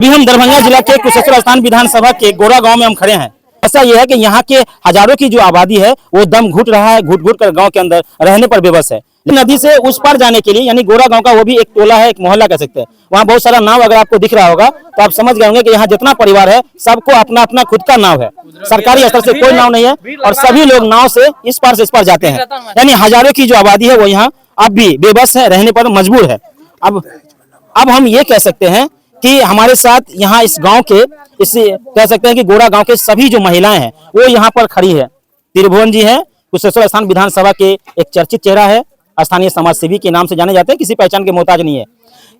अभी हम दरभंगा जिला के कुशेश्वर स्थान विधानसभा के गोरा गांव में हम खड़े हैं। ऐसा यह है कि यहाँ के हजारों की जो आबादी है वो दम घुट रहा है, घुट घुट कर गांव के अंदर रहने पर बेबस है। नदी से उस पार जाने के लिए यानी गोरा गांव का वो भी एक टोला है, एक मोहल्ला कह सकते हैं, वहाँ बहुत सारा नाव अगर आपको दिख रहा होगा तो आप समझ गए होंगे कि यहाँ जितना परिवार है सबको अपना अपना खुद का नाव है। सरकारी स्तर से कोई नाव नहीं है और सभी लोग नाव से इस पार से इस पार जाते हैं। यानी हजारों की जो आबादी है वो यहाँ अब भी बेबस है, रहने पर मजबूर है। अब हम ये कह सकते हैं कि हमारे साथ यहाँ इस गांव के कह सकते हैं कि गोरा गांव के सभी जो महिलाएं हैं वो यहाँ पर खड़ी है। त्रिभुवन जी हैं, कुशेश्वर स्थान विधानसभा के एक चर्चित चेहरा है, स्थानीय समाज सेवी के नाम से जाने जाते हैं, किसी पहचान के मोहताज नहीं है।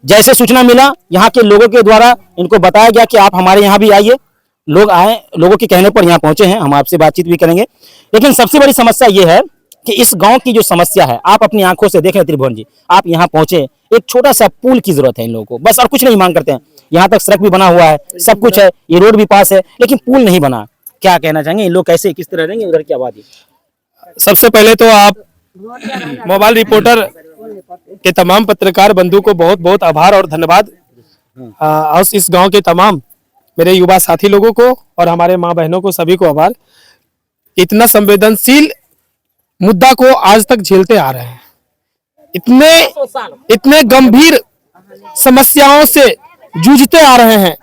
जैसे सूचना मिला यहाँ के लोगों के द्वारा इनको बताया गया कि आप हमारे यहाँ भी आइए। लोग आए, लोगों के कहने पर यहाँ पहुंचे हैं। हम आपसे बातचीत भी करेंगे, लेकिन सबसे बड़ी समस्या ये है कि इस गांव की जो समस्या है आप अपनी आंखों से देखें। त्रिभुवन जी, आप यहाँ पहुंचे, एक छोटा सा पुल की जरूरत है इन लोगों को, बस और कुछ नहीं मांग करते हैं। यहाँ तक सड़क भी बना हुआ है, सब कुछ है, ये रोड भी पास है, लेकिन पुल नहीं बना। क्या कहना चाहेंगे, इन लोग कैसे किस तरह रहेंगे उधर की आबादी? सबसे पहले तो आप मोबाइल रिपोर्टर के तमाम पत्रकार बंधु को बहुत बहुत आभार और धन्यवाद। और इस गांव के तमाम मेरे युवा साथी लोगों को और हमारे माँ बहनों को, सभी को आभार। इतना संवेदनशील मुद्दा को आज तक झेलते आ रहे हैं, इतने गंभीर समस्याओं से जूझते आ रहे हैं।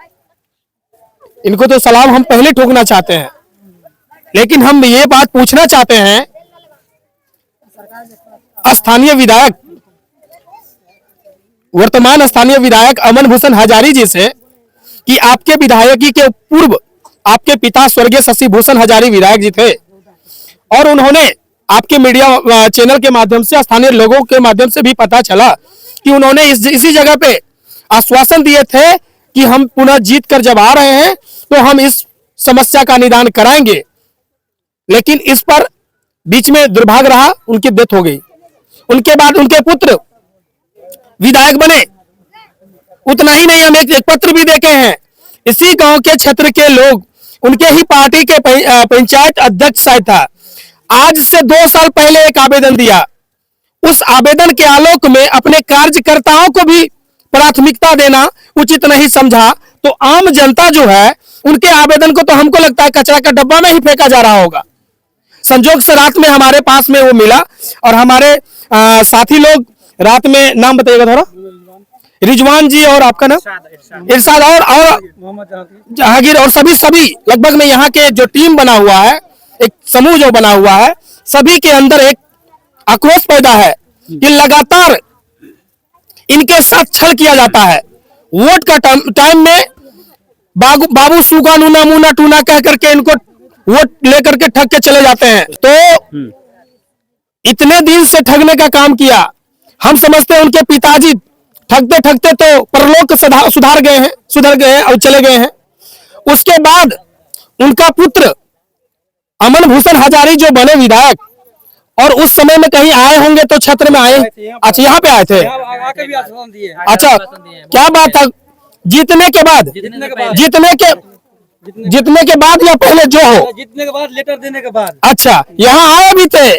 इनको तो सलाम हम पहले ठोकना चाहते हैं, लेकिन हम ये बात पूछना चाहते हैं स्थानीय विधायक, वर्तमान स्थानीय विधायक अमन भूषण हजारी जी से कि आपके विधायकी के पूर्व आपके पिता स्वर्गीय शशि भूषण हजारी विधायक जी थे और उन्होंने आपके मीडिया चैनल के माध्यम से, स्थानीय लोगों के माध्यम से भी पता चला कि उन्होंने इसी जगह पे आश्वासन दिए थे कि हम पुनः जीत कर जब आ रहे हैं तो हम इस समस्या का निदान कराएंगे। लेकिन इस पर बीच में दुर्भाग्य रहा, उनकी डेथ हो गई। उनके बाद उनके पुत्र विधायक बने। उतना ही नहीं, हम एक पत्र भी देखे हैं। इसी गांव के क्षेत्र के लोग, उनके ही पार्टी के पंचायत अध्यक्ष शायद था, आज से 2 साल पहले एक आवेदन दिया। उस आवेदन के आलोक में अपने कार्यकर्ताओं को भी प्राथमिकता देना उचित नहीं समझा, तो आम जनता जो है उनके आवेदन को तो हमको लगता है कचरा का डब्बा में ही फेंका जा रहा होगा। संजोग से रात में हमारे पास में वो मिला और हमारे साथी लोग रात में, नाम बताइएगा थोड़ा। रिजवान जी और आपका नाम इरशाद और जहांगीर और सभी लगभग में यहाँ के जो टीम बना हुआ है, एक समूह जो बना हुआ है, सभी के अंदर एक आक्रोश पैदा है कि लगातार इनके साथ छल किया जाता है। वोट का टाइम में बाबू सूगा नूना मुना टूना कह करके इनको वोट लेकर के ठग के चले जाते हैं। तो इतने दिन से ठगने का काम किया। हम समझते हैं उनके पिताजी ठगते ठगते तो परलोक सुधर गए हैं और चले गए हैं। उसके बाद उनका पुत्र अमन भूषण हजारी जो बने विधायक, और उस समय में कहीं आए होंगे तो क्षेत्र में आए। अच्छा, यहाँ पे आए थे। अच्छा, क्या बात था? जीतने के बाद या पहले जो हो? जीतने के बाद, लेटर देने के बाद। अच्छा, यहाँ आए भी थे।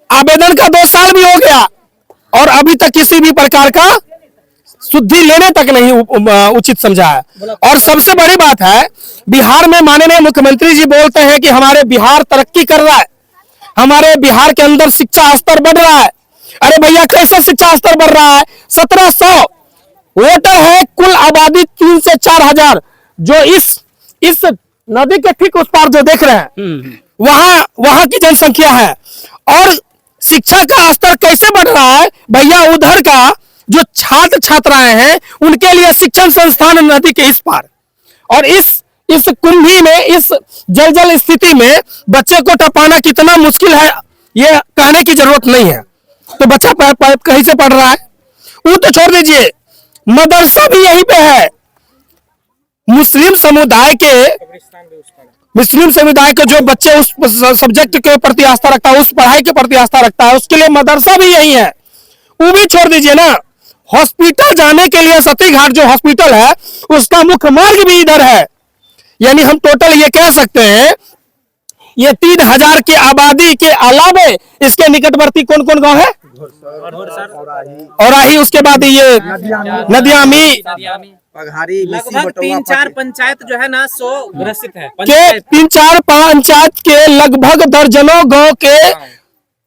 आवेदन का 2 साल भी हो गया और अभी तक किसी भी प्रकार का शुद्धि लेने तक नहीं उचित समझा है। और सबसे बड़ी बात है, बिहार में माननीय मुख्यमंत्री जी बोलते हैं कि हमारे बिहार तरक्की कर रहा है, हमारे बिहार के अंदर शिक्षा स्तर बढ़ रहा है। अरे भैया, कैसे शिक्षा स्तर बढ़ रहा है? 1700 वोटर है, कुल आबादी 3 से 4 हजार। जो इस नदी के ठीक उस पार जो देख रहे हैं, वहां की जनसंख्या है। और शिक्षा का स्तर कैसे बढ़ रहा है भैया? उधर का जो छात्र छात्राएं हैं उनके लिए शिक्षण संस्थान नदी के इस पार, और इस कुंभी में, इस जल स्थिति में बच्चे को टपाना कितना मुश्किल है ये कहने की जरूरत नहीं है। तो बच्चा कहीं से पढ़ रहा है? वो तो छोड़ दीजिए, मदरसा भी यहीं पे है। मुस्लिम समुदाय के जो बच्चे उस सब्जेक्ट के प्रति आस्था रखता है, उस पढ़ाई के प्रति आस्था रखता है, उसके लिए मदरसा भी यही है। वो भी छोड़ दीजिए ना, हॉस्पिटल जाने के लिए सती घाट जो हॉस्पिटल है उसका मुख्य मार्ग भी इधर है। यानी हम टोटल ये कह सकते हैं, ये 3000 की आबादी के अलावे इसके निकटवर्ती कौन कौन गांव है? औराही, उसके बाद ये नदियामी, पघारी लगभग 3-4 पंचायत जो है ना सो ग्रसित है। के 3-4 पंचायत के लगभग दर्जनों गांव के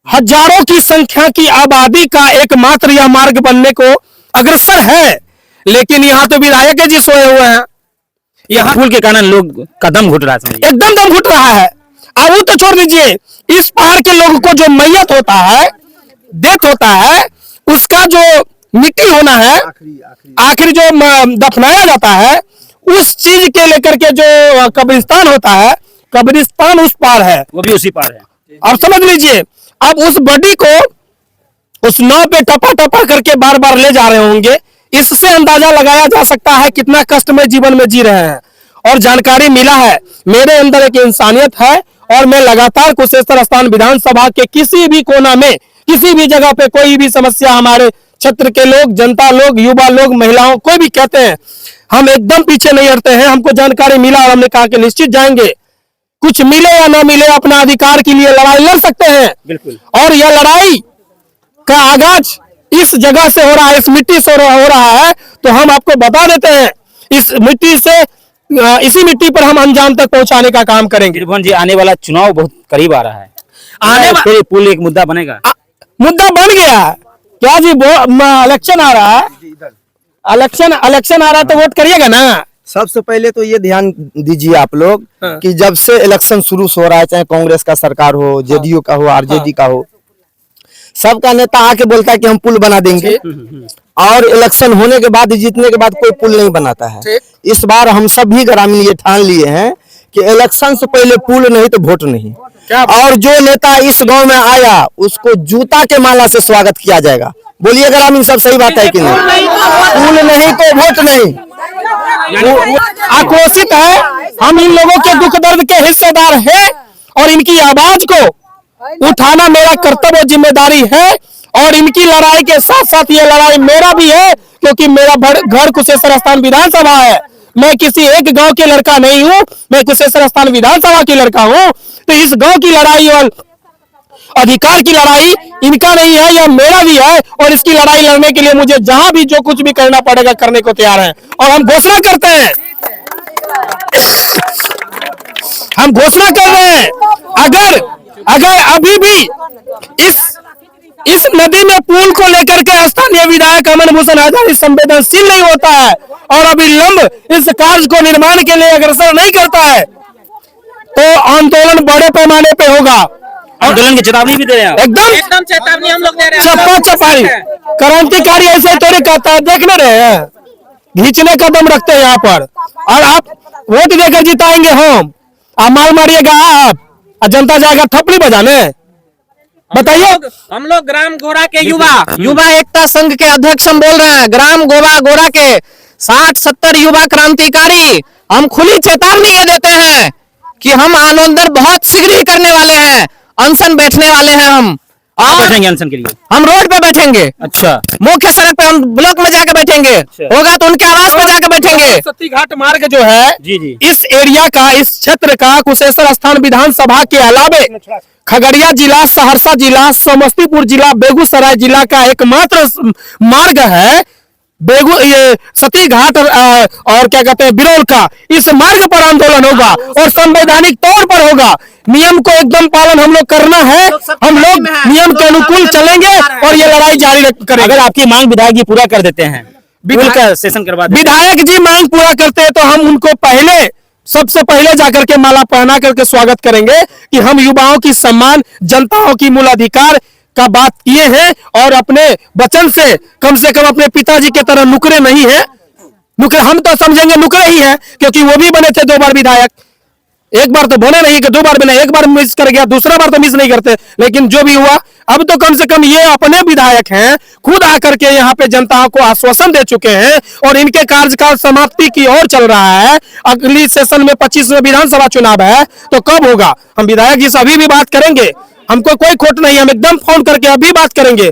हजारों की संख्या की आबादी का एकमात्र यह मार्ग बनने को अग्रसर है, लेकिन यहाँ तो विधायक जी सोए हुए हैं। यहाँ पुल के कारण लोग कदम घुट रहा है, एकदम दम घुट रहा है। अब वो तो छोड़ दीजिए, इस पहाड़ के लोगों को जो मैयत होता है, डेथ होता है, उसका जो मिट्टी होना है, आखिरी जो दफनाया जाता है, उस चीज के लेकर के जो कब्रिस्तान होता है, कब्रिस्तान उस पार है, वो भी उसी पार है। अब समझ लीजिए, अब उस बॉडी को उस नाव पे टपा टपा करके बार बार ले जा रहे होंगे। इससे अंदाजा लगाया जा सकता है कितना कष्टमय जीवन में जी रहे हैं। और जानकारी मिला है, मेरे अंदर एक इंसानियत है और मैं लगातार कुशेश्वर स्थान विधानसभा के किसी भी कोना में, किसी भी जगह पे कोई भी समस्या हमारे क्षेत्र के लोग, जनता लोग, युवा लोग, महिलाओं कोई भी कहते हैं, हम एकदम पीछे नहीं हटते हैं। हमको जानकारी मिला और हमने कहा कि निश्चित जाएंगे, कुछ मिले या ना मिले, अपना अधिकार के लिए लड़ाई लड़ सकते हैं। बिल्कुल। और यह लड़ाई का आगाज इस जगह से हो रहा है, इस मिट्टी से हो रहा है। तो हम आपको बता देते हैं, इस मिट्टी से, इसी मिट्टी पर हम अंजाम तक पहुंचाने का काम करेंगे। त्रिभुवन जी, आने वाला चुनाव बहुत करीब आ रहा है, फिर पुल एक मुद्दा बनेगा। मुद्दा बन गया क्या जी? इलेक्शन आ रहा है, इलेक्शन आ रहा है तो वोट करिएगा ना। सबसे पहले तो ये ध्यान दीजिए आप लोग कि जब से इलेक्शन शुरू हो रहा है, चाहे कांग्रेस का सरकार हो, जेडीयू का हो, आरजेडी का हो, सबका नेता आके बोलता है कि हम पुल बना देंगे, और इलेक्शन होने के बाद, जीतने के बाद कोई पुल नहीं बनाता है। इस बार हम सभी ग्रामीण ये ठान लिए हैं कि इलेक्शन से पहले पुल नहीं तो वोट नहीं। और जो नेता इस गांव में आया उसको जूता के माला से स्वागत किया जाएगा। बोलिए ग्रामीण, सब सही बात है कि नहीं? पुल नहीं तो वोट नहीं। आक्रोशित है, हम इन लोगों के दुख दर्द के हिस्सेदार हैं और इनकी आवाज को उठाना मेरा कर्तव्य और जिम्मेदारी है। और इनकी लड़ाई के साथ साथ ये लड़ाई मेरा भी है, क्योंकि मेरा घर कुशेश्वर स्थान विधानसभा है। मैं किसी एक गांव के लड़का नहीं हूं, मैं कुशेश्वर स्थान विधानसभा की लड़का हूं। तो इस गांव की लड़ाई और अधिकार की लड़ाई इनका नहीं है, यह मेरा भी है। और इसकी लड़ाई लड़ने के लिए मुझे जहां भी जो कुछ भी करना पड़ेगा करने को तैयार है। और हम घोषणा करते हैं, हम घोषणा कर रहे हैं, अगर अभी भी इस नदी में पुल को लेकर के स्थानीय विधायक अमन भूषण हजारी संवेदनशील नहीं होता है और अविलंब इस कार्य को निर्माण के लिए अग्रसर नहीं करता है, तो आंदोलन बड़े पैमाने पे होगा। आंदोलन की चेतावनी भी दे रहे हैं। एकदम चेतावनी हम लोग दे रहे हैं। चप्पा चपाई क्रांतिकारी ऐसे थोड़ी कहता है, देखने रहे हैं, घींचने का दम रखते हैं यहाँ पर। और आप वोट देकर जिताएंगे, हम माल मारिएगा आप, जनता जाएगा थपड़ी बजाने। बताइए, हम लोग ग्राम गोरा के युवा एकता संघ के अध्यक्ष हम बोल रहे हैं। ग्राम गोरा के 60-70 युवा क्रांतिकारी हम खुली चेतावनी ये देते हैं कि हम आंदोलन बहुत शीघ्र ही करने वाले हैं, अनशन बैठने वाले हैं। हम बैठेंगे अनशन के लिए, हम रोड पे बैठेंगे। अच्छा, मुख्य सड़क पे, हम ब्लॉक में जाके बैठेंगे, होगा तो उनके आवास पे जाके बैठेंगे। सती घाट मार्ग जो है, जी जी, इस एरिया का, इस क्षेत्र का, कुशेश्वर स्थान विधानसभा के अलावे खगड़िया जिला, सहरसा जिला, समस्तीपुर जिला, बेगूसराय जिला का एकमात्र मार्ग है। ये सती घाट और क्या कहते हैं, बिरौल का, इस मार्ग पर आंदोलन होगा और संवैधानिक तौर पर होगा। नियम को एकदम पालन हम लोग करना है, हम लोग नियम के अनुकूल चलेंगे और ये लड़ाई जारी करेंगे। अगर आपकी मांग विधायक जी पूरा कर देते हैं, पुल का सेशन करवा देते हैं, विधायक जी मांग पूरा करते हैं, तो हम उनको सबसे पहले जाकर के माला पहना करके स्वागत करेंगे कि हम युवाओं की सम्मान, जनताओं की मूल अधिकार का बात किए हैं और अपने वचन से कम अपने पिताजी के तरह नुकरे नहीं है। नुकरे हम तो समझेंगे नुकरे ही हैं, क्योंकि वो भी बने थे 2 बार विधायक। एक बार तो बने नहीं कि 2 बार बने, एक बार मिस कर गया, दूसरा बार तो मिस नहीं करते। लेकिन जो भी हुआ, अब तो कम से कम ये अपने विधायक हैं, खुद आकर के यहाँ पे जनता को आश्वासन दे चुके हैं और इनके कार्यकाल समाप्ति की ओर चल रहा है। अगली सेशन में 25वें विधानसभा चुनाव है, तो कब होगा? हम विधायक जी से अभी भी बात करेंगे, हमको कोई खोट नहीं, हम एकदम फोन करके अभी बात करेंगे।